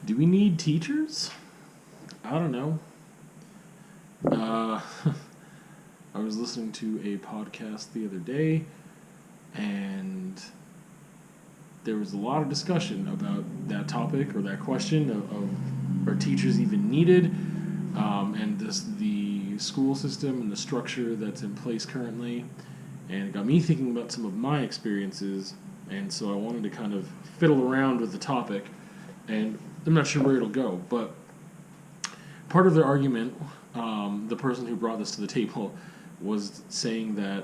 Do we need teachers? I don't know. Uh, I was listening to a podcast the other day, and there was a lot of discussion about that topic or that question of are teachers even needed, and the school system and the structure that's in place currently. And it got me thinking about some of my experiences, and so I wanted to kind of fiddle around with the topic, and I'm not sure where it'll go, but part of their argument, the person who brought this to the table, was saying that,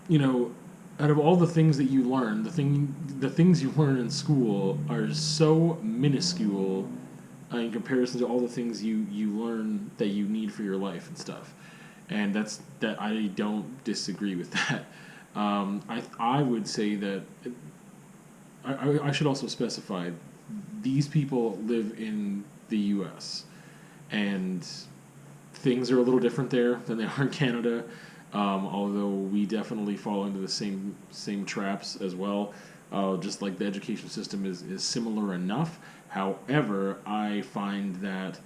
you know, out of all the things that you learn, the things you learn in school are so minuscule in comparison to all the things you learn that you need for your life and stuff. And that I don't disagree with that. I would say that I should also specify these people live in the U.S. and things are a little different there than they are in Canada. Although we definitely fall into the same traps as well. Just like the education system is similar enough. However, I find that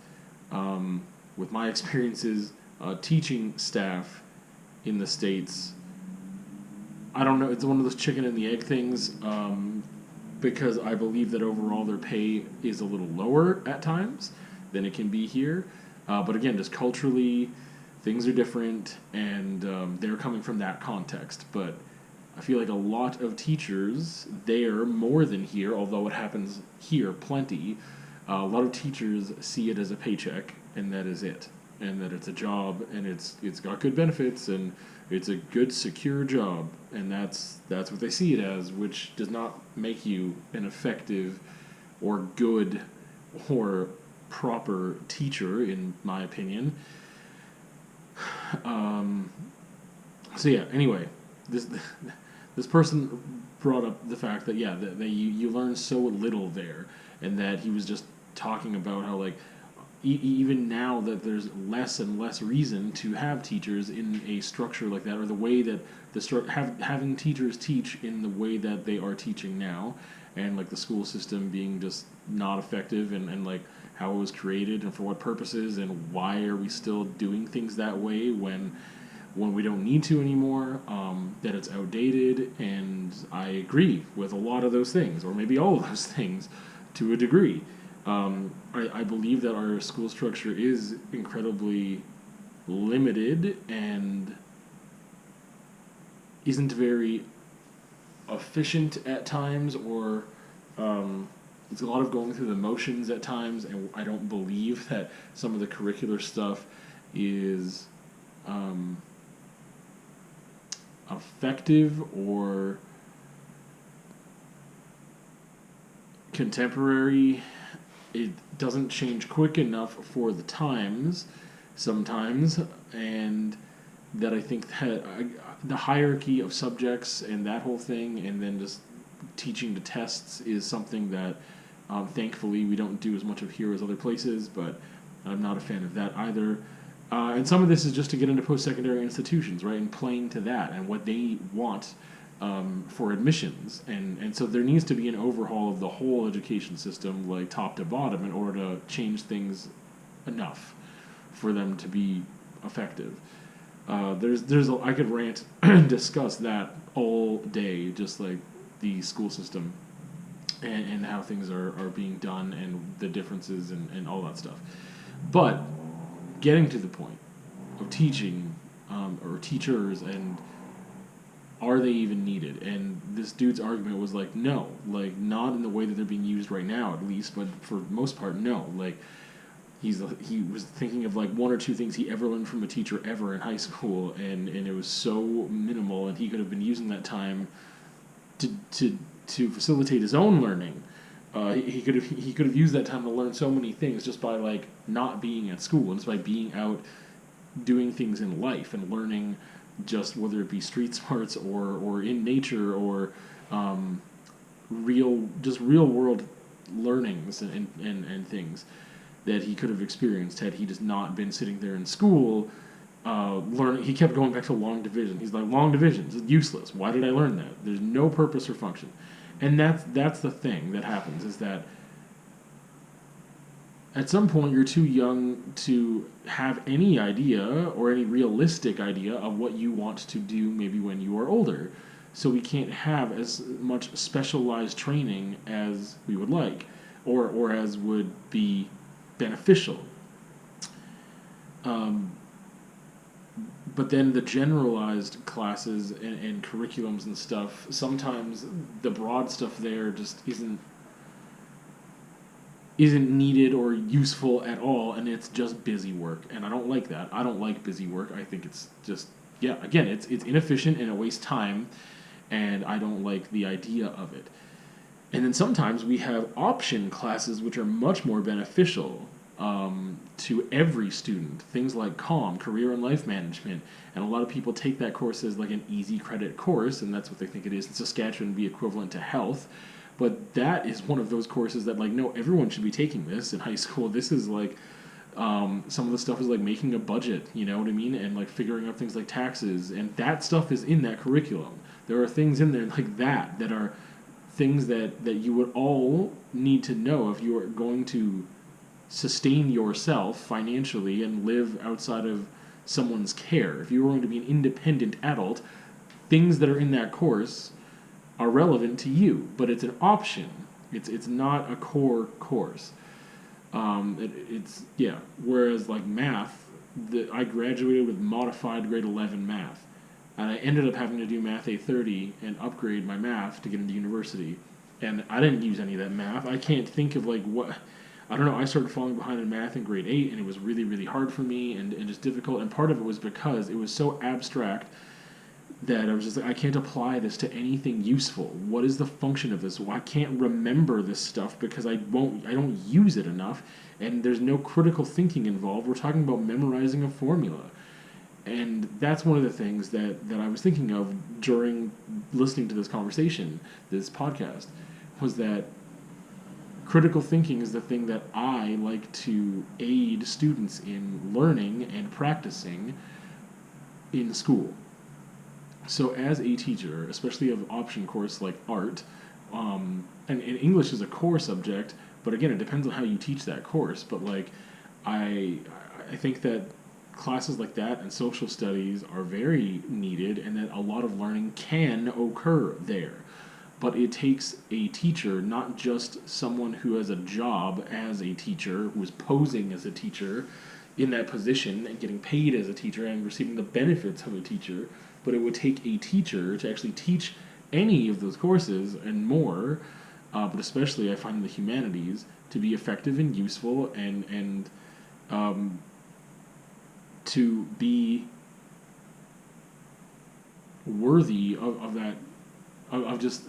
with my experiences teaching staff in the States, I don't know, it's one of those chicken and the egg things, because I believe that overall their pay is a little lower at times than it can be here. But again, just culturally, things are different, and they're coming from that context. But I feel like a lot of teachers there, more than here, although it happens here plenty, a lot of teachers see it as a paycheck, and that is it. And that it's a job, and it's got good benefits, and it's a good, secure job, and that's what they see it as, which does not make you an effective or good or proper teacher, in my opinion. So yeah. Anyway, this person brought up the fact that that you learn so little there, and that he was just talking about how like even now that there's less and less reason to have teachers in a structure like that, or the way that having teachers teach in the way that they are teaching now, and like the school system being just not effective, and like how it was created and for what purposes, and why are we still doing things that way when we don't need to anymore, that it's outdated. And I agree with a lot of those things, or maybe all of those things to a degree. I believe that our school structure is incredibly limited and isn't very efficient at times, or it's a lot of going through the motions at times, and I don't believe that some of the curricular stuff is effective or contemporary. It doesn't change quick enough for the times sometimes, and that I think that the hierarchy of subjects and that whole thing, and then just teaching to tests, is something that thankfully we don't do as much of here as other places, but I'm not a fan of that either. And some of this is just to get into post-secondary institutions, right, and playing to that and what they want for admissions. And so there needs to be an overhaul of the whole education system, like top to bottom, in order to change things enough for them to be effective. I could rant and discuss that all day, just like the school system and how things are being done, and the differences, and all that stuff. But getting to the point of teaching, or teachers, and are they even needed? And this dude's argument was like, no, like not in the way that they're being used right now, at least, but for the most part, no. Like he was thinking of like one or two things he ever learned from a teacher ever in high school, and it was so minimal, and he could have been using that time to facilitate his own learning. He could have used that time to learn so many things just by like not being at school, and just by being out doing things in life and learning, just whether it be street smarts or in nature, or real world learnings and things that he could have experienced had he just not been sitting there in school learning. He kept going back to long division. He's like, long division's useless. Why did I learn that? There's no purpose or function. And that's the thing that happens, is that at some point you're too young to have any idea or any realistic idea of what you want to do maybe when you are older. So we can't have as much specialized training as we would like or as would be beneficial. Um, but then the generalized classes and curriculums and stuff, sometimes the broad stuff there just isn't needed or useful at all, and it's just busy work, and I don't like that. I don't like busy work. I think it's just, yeah, again, it's inefficient and it wastes time, and I don't like the idea of it. And then sometimes we have option classes which are much more beneficial to every student. Things like COM, Career and Life Management, and a lot of people take that course as like an easy credit course, and that's what they think it is. In Saskatchewan, would be equivalent to health. But that is one of those courses that, like, no, everyone should be taking this in high school. This is like, some of the stuff is like making a budget, you know what I mean? And like figuring out things like taxes. And that stuff is in that curriculum. There are things in there like that are things that you would all need to know if you are going to sustain yourself financially and live outside of someone's care. If you're going to be an independent adult, things that are in that course are relevant to you, but it's an option. It's not a core course. It's yeah. Whereas like math, I graduated with modified grade 11 math, and I ended up having to do math A30 and upgrade my math to get into university. And I didn't use any of that math. I can't think of like what. I don't know. I started falling behind in math in grade 8, and it was really, really hard for me and just difficult. And part of it was because it was so abstract that I was just like, I can't apply this to anything useful. What is the function of this? Well, I can't remember this stuff because I don't use it enough, and there's no critical thinking involved. We're talking about memorizing a formula. And that's one of the things that I was thinking of during listening to this conversation, this podcast, was that critical thinking is the thing that I like to aid students in learning and practicing in school. So as a teacher, especially of option course like art, and English is a core subject, but again, it depends on how you teach that course. But like, I think that classes like that and social studies are very needed, and that a lot of learning can occur there. But it takes a teacher, not just someone who has a job as a teacher, who is posing as a teacher in that position and getting paid as a teacher and receiving the benefits of a teacher, but it would take a teacher to actually teach any of those courses and more, but especially I find in the humanities, to be effective and useful and to be worthy of that, of just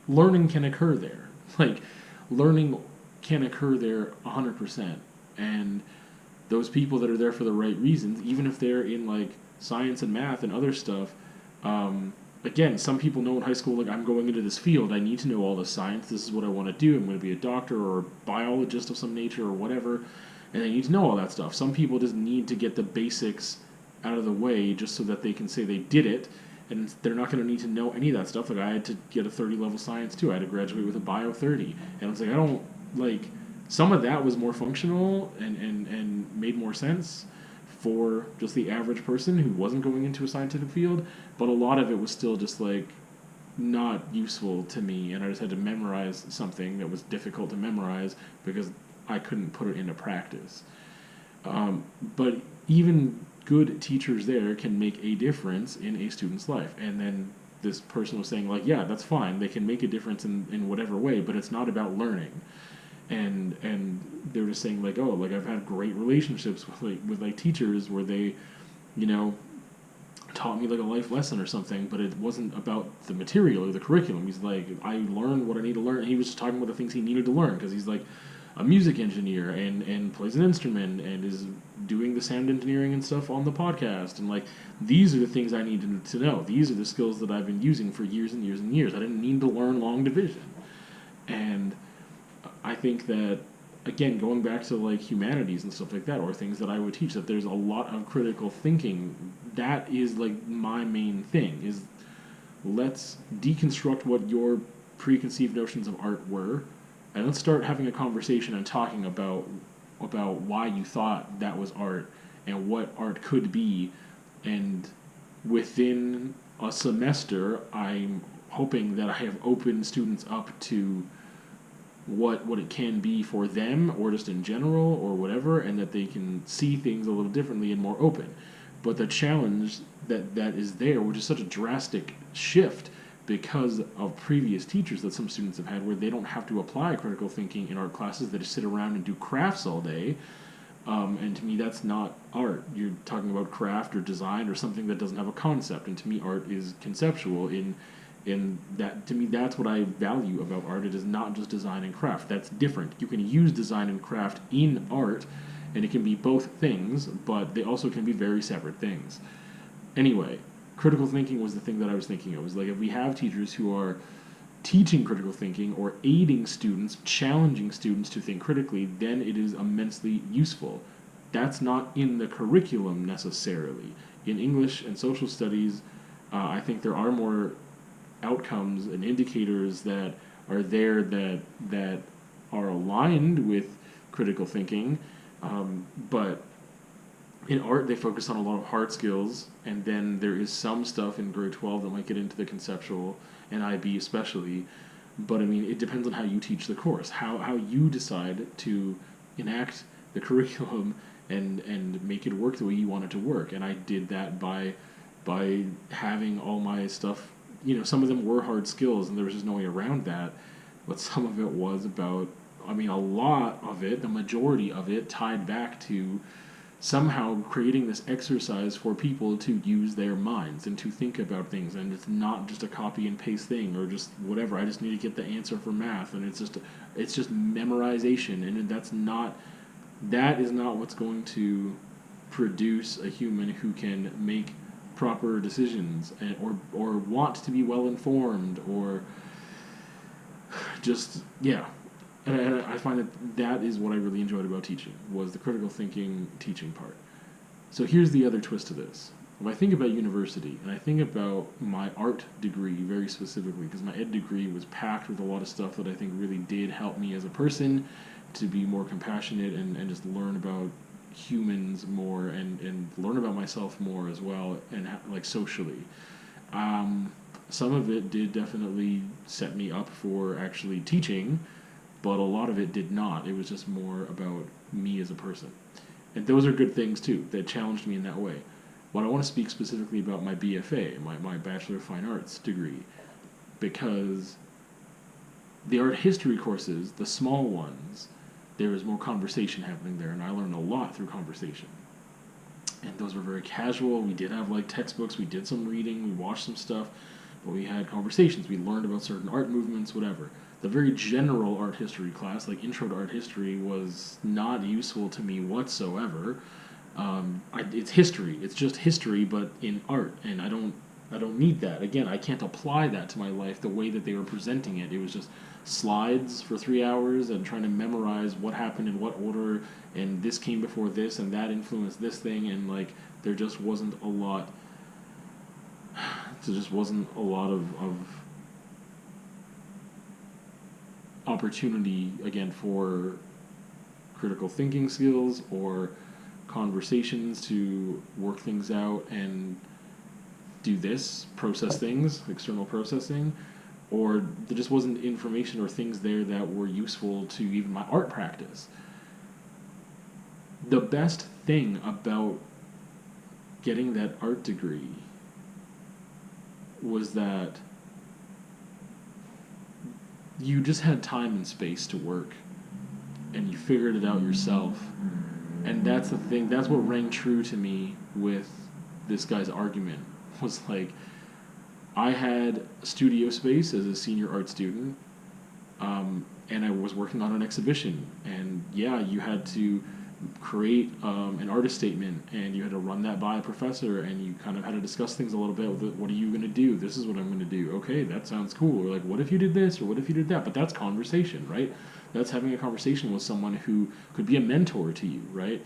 learning can occur there. Like, learning can occur there 100%. And those people that are there for the right reasons, even if they're in like science and math and other stuff, again, some people know in high school, like, I'm going into this field, I need to know all the science, this is what I want to do, I'm going to be a doctor or a biologist of some nature or whatever, and they need to know all that stuff. Some people just need to get the basics out of the way just so that they can say they did it, and they're not going to need to know any of that stuff. Like, I had to get a 30 level science too. I had to graduate with a bio 30, and it's like, I don't, like, some of that was more functional and made more sense for just the average person who wasn't going into a scientific field, but a lot of it was still just like not useful to me, and I just had to memorize something that was difficult to memorize because I couldn't put it into practice. But even good teachers there can make a difference in a student's life. And then this person was saying, like, yeah, that's fine, they can make a difference in whatever way, but it's not about learning. And they were just saying, like, oh, like, I've had great relationships with teachers where they, you know, taught me like a life lesson or something, but it wasn't about the material or the curriculum. He's like, I learned what I need to learn. And he was just talking about the things he needed to learn because he's like a music engineer and plays an instrument and is doing the sound engineering and stuff on the podcast. And like, these are the things I needed to know. These are the skills that I've been using for years and years and years. I didn't need to learn long division. And I think that, again, going back to like humanities and stuff like that, or things that I would teach, that there's a lot of critical thinking. That is like my main thing, is let's deconstruct what your preconceived notions of art were, and let's start having a conversation and talking about about why you thought that was art and what art could be. And within a semester, I'm hoping that I have opened students up to what it can be for them or just in general or whatever, and that they can see things a little differently and more open. But the challenge that is there, which is such a drastic shift because of previous teachers that some students have had, where they don't have to apply critical thinking in art classes, they just sit around and do crafts all day. And to me, that's not art. You're talking about craft or design or something that doesn't have a concept. And to me, art is conceptual. In that, to me, that's what I value about art. It is not just design and craft. That's different. You can use design and craft in art, and it can be both things, but they also can be very separate things. Anyway, critical thinking was the thing that I was thinking of. It was like, if we have teachers who are teaching critical thinking or aiding students, challenging students to think critically, then it is immensely useful. That's not in the curriculum necessarily. In English and social studies, I think there are more outcomes and indicators that are there that are aligned with critical thinking, but in art they focus on a lot of hard skills, and then there is some stuff in grade 12 that might get into the conceptual, and IB especially. But I mean, it depends on how you teach the course, how you decide to enact the curriculum and make it work the way you want it to work. And I did that by having all my stuff, some of them were hard skills and there was just no way around that, but some of it was about, I mean, a lot of it, the majority of it, tied back to somehow creating this exercise for people to use their minds and to think about things, and it's not just a copy and paste thing or just whatever. I just need to get the answer for math, and it's just memorization, and that is not what's going to produce a human who can make proper decisions or want to be well informed or just And I find that is what I really enjoyed about teaching, was the critical thinking teaching part. So here's the other twist to this. If I think about university, and I think about my art degree very specifically, because my ed degree was packed with a lot of stuff that I think really did help me as a person to be more compassionate and just learn about humans more and learn about myself more as well, and like socially. Some of it did definitely set me up for actually teaching, but a lot of it did not. It was just more about me as a person. And those are good things too, that challenged me in that way. But I want to speak specifically about my BFA, my Bachelor of Fine Arts degree, because the art history courses, the small ones, there was more conversation happening there, and I learned a lot through conversation. And those were very casual. We did have like textbooks, we did some reading, we watched some stuff, but we had conversations. We learned about certain art movements, whatever. The very general art history class, like Intro to Art History, was not useful to me whatsoever. It's history. It's just history, but in art, and I don't need that. Again, I can't apply that to my life the way that they were presenting it. It was just slides for 3 hours and trying to memorize what happened in what order, and this came before this, and that influenced this thing, and like there just wasn't a lot. There just wasn't a lot of opportunity, again, for critical thinking skills or conversations to work things out and do this, process things, external processing, or there just wasn't information or things there that were useful to even my art practice. The best thing about getting that art degree was that you just had time and space to work, and you figured it out yourself. And that's the thing, that's what rang true to me with this guy's argument, was like, I had studio space as a senior art student, and I was working on an exhibition, and you had to create an artist statement, and you had to run that by a professor, and you kind of had to discuss things a little bit with it. What are you going to do? This is what I'm going to do. Okay, that sounds cool. Or like, what if you did this, or what if you did that? But that's conversation, right? That's having a conversation with someone who could be a mentor to you, right?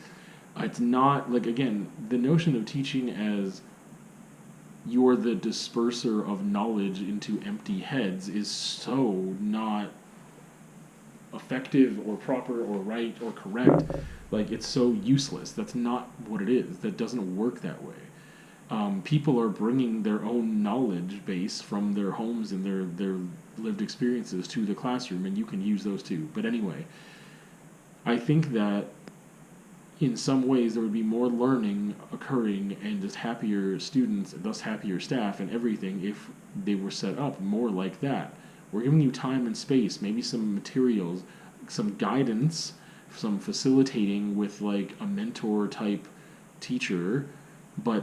It's not, like, again, the notion of teaching as you're the disperser of knowledge into empty heads is so not effective or proper or right or correct. Like, it's so useless. That's not what it is. That doesn't work that way. People are bringing their own knowledge base from their homes and their lived experiences to the classroom, and you can use those too. But anyway, I think that in some ways there would be more learning occurring and just happier students, and thus happier staff and everything, if they were set up more like that. We're giving you time and space, maybe some materials, some guidance, some facilitating with like a mentor type teacher, but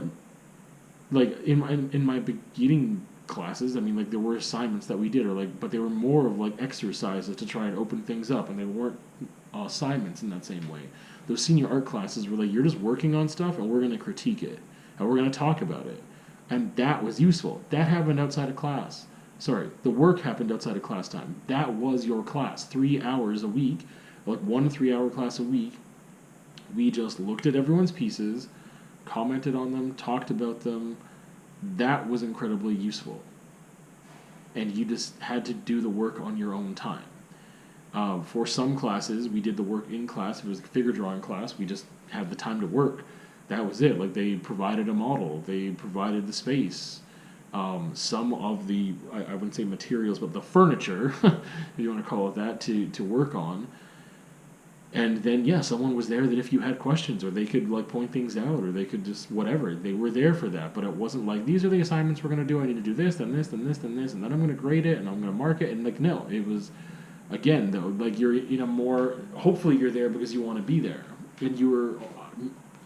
like in my beginning classes, I mean, like there were assignments that we did, or like, but they were more of like exercises to try and open things up, and they weren't assignments in that same way. Those senior art classes were like, you're just working on stuff, and we're going to critique it, and we're going to talk about it, and that was useful. That happened outside of class. Sorry, the work happened outside of class time. That was your class, 3 hours a week, like 1 3 hour class a week. We just looked at everyone's pieces, commented on them, talked about them. That was incredibly useful. And you just had to do the work on your own time. For some classes, we did the work in class. If it was a figure drawing class, we just had the time to work. That was it. Like, they provided a model. They provided the space. Some of the, I wouldn't say materials, but the furniture, if you want to call it that, to work on. And then, yeah, someone was there that if you had questions, or they could like point things out, or they could just whatever, they were there for that. But it wasn't like, these are the assignments we're going to do. I need to do this, then this, then this, then this, and then I'm going to grade it, and I'm going to mark it. And like, no, it was, again, though, like you're in a more, hopefully you're there because you want to be there. And you were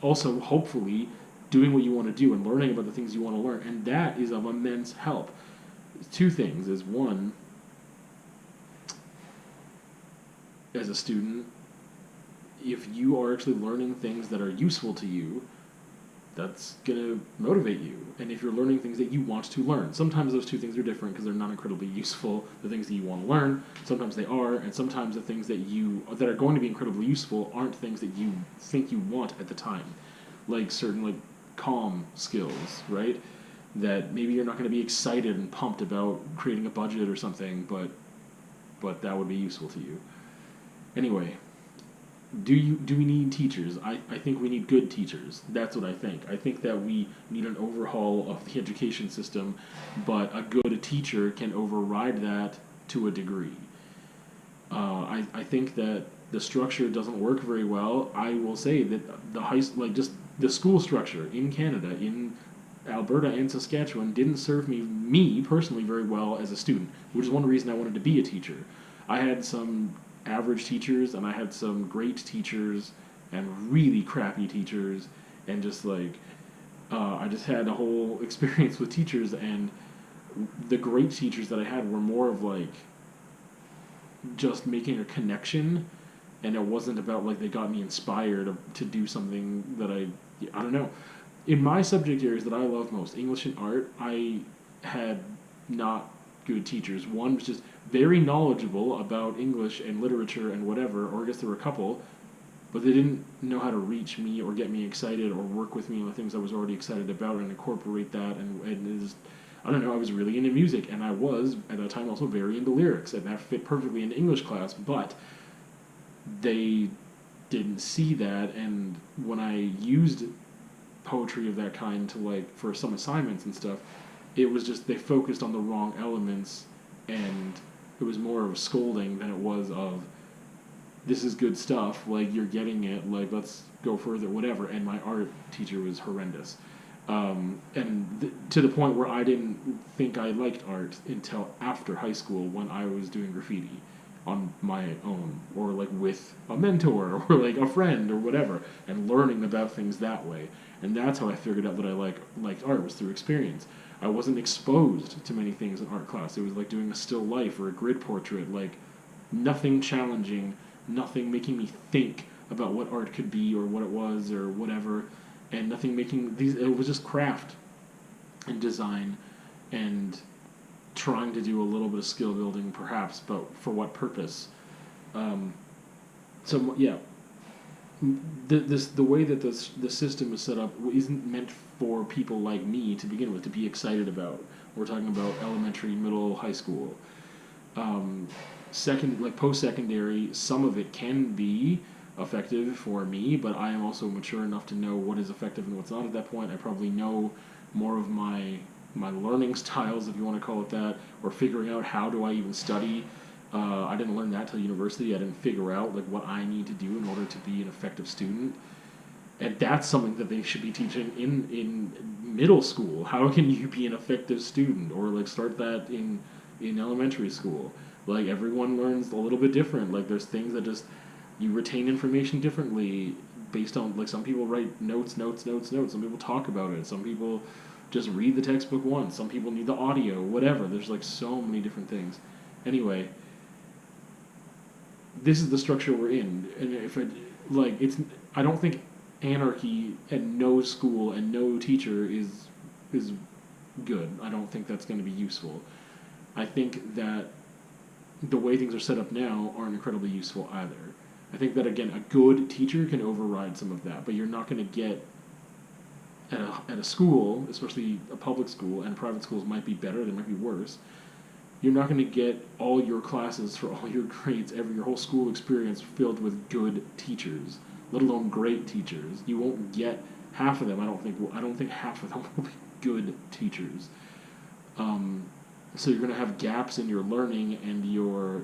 also hopefully doing what you want to do and learning about the things you want to learn. And that is of immense help. Two things is, one, as a student, if you are actually learning things that are useful to you, that's going to motivate you. And if you're learning things that you want to learn, sometimes those two things are different because they're not incredibly useful, the things that you want to learn. Sometimes they are, and sometimes the things that are going to be incredibly useful aren't things that you think you want at the time. Like certain like comm skills, right? That maybe you're not going to be excited and pumped about creating a budget or something, but that would be useful to you. Anyway, do we need teachers? I think we need good teachers. That's what I think. I think that we need an overhaul of the education system, but a good teacher can override that to a degree. I think that the structure doesn't work very well. I will say that just the school structure in Canada, in Alberta and Saskatchewan, didn't serve me personally very well as a student, which is one reason I wanted to be a teacher. I had some average teachers, and I had some great teachers and really crappy teachers, and just like I just had a whole experience with teachers, and the great teachers that I had were more of like just making a connection, and it wasn't about like they got me inspired to do something that I don't know. In my subject areas that I love most, English and art, I had not good teachers. One was just very knowledgeable about English and literature and whatever, or I guess there were a couple, but they didn't know how to reach me or get me excited or work with me on the things I was already excited about and incorporate that. And it just, I don't know, I was really into music, and I was, at that time, also very into lyrics, and that fit perfectly into English class, but they didn't see that, and when I used poetry of that kind to like, for some assignments and stuff, it was just, they focused on the wrong elements, and it was more of a scolding than it was of, this is good stuff, like, you're getting it, like, let's go further, whatever. And my art teacher was horrendous. To the point where I didn't think I liked art until after high school, when I was doing graffiti on my own, or like with a mentor, or like a friend, or whatever, and learning about things that way. And that's how I figured out that I liked art, was through experience. I wasn't exposed to many things in art class. It was like doing a still life or a grid portrait, like nothing challenging, nothing making me think about what art could be or what it was or whatever, and nothing making these, it was just craft and design and trying to do a little bit of skill building perhaps, but for what purpose? So yeah, the way that the system is set up isn't meant for people like me to begin with to be excited about. We're talking about elementary, middle, high school. Um, post-secondary, some of it can be effective for me, but I am also mature enough to know what is effective and what's not at that point. I probably know more of my learning styles, if you want to call it that, or figuring out how do I even study. I didn't learn that till university. I didn't figure out like what I need to do in order to be an effective student, and that's something that they should be teaching in middle school. How can you be an effective student, or like start that in elementary school? Like everyone learns a little bit different. Like there's things that just you retain information differently based on like some people write notes. Some people talk about it. Some people just read the textbook once. Some people need the audio, whatever. There's like so many different things. Anyway, this is the structure we're in, and if it like it's I don't think anarchy and no school and no teacher is good. I don't think that's going to be useful. I think that the way things are set up now aren't incredibly useful either. I think that again, a good teacher can override some of that, but you're not going to get at a school, especially a public school, and private schools might be better, they might be worse. You're not going to get all your classes for all your grades, your whole school experience filled with good teachers, let alone great teachers. You won't get half of them. I don't think. I don't think half of them will be good teachers. So you're going to have gaps in your learning and your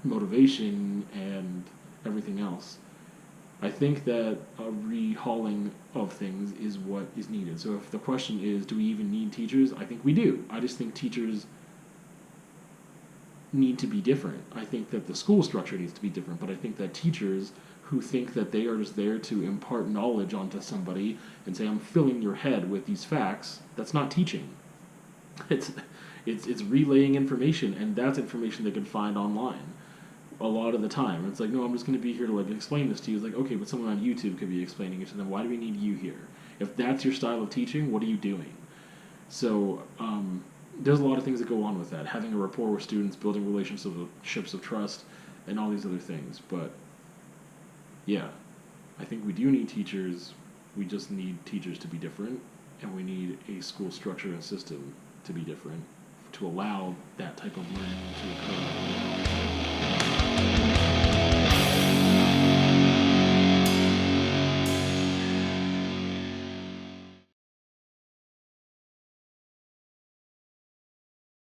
motivation and everything else. I think that a rehauling of things is what is needed. So if the question is, do we even need teachers? I think we do. I just think teachers need to be different. I think that the school structure needs to be different, but I think that teachers who think that they are just there to impart knowledge onto somebody and say, I'm filling your head with these facts, that's not teaching. It's it's relaying information, and that's information they can find online a lot of the time. It's like, no, I'm just going to be here to like explain this to you. It's like, okay, but someone on YouTube could be explaining it to them. Why do we need you here? If that's your style of teaching, what are you doing? So there's a lot of things that go on with that. Having a rapport with students, building relationships of trust, and all these other things. But yeah, I think we do need teachers. We just need teachers to be different, and we need a school structure and system to be different to allow that type of learning to occur.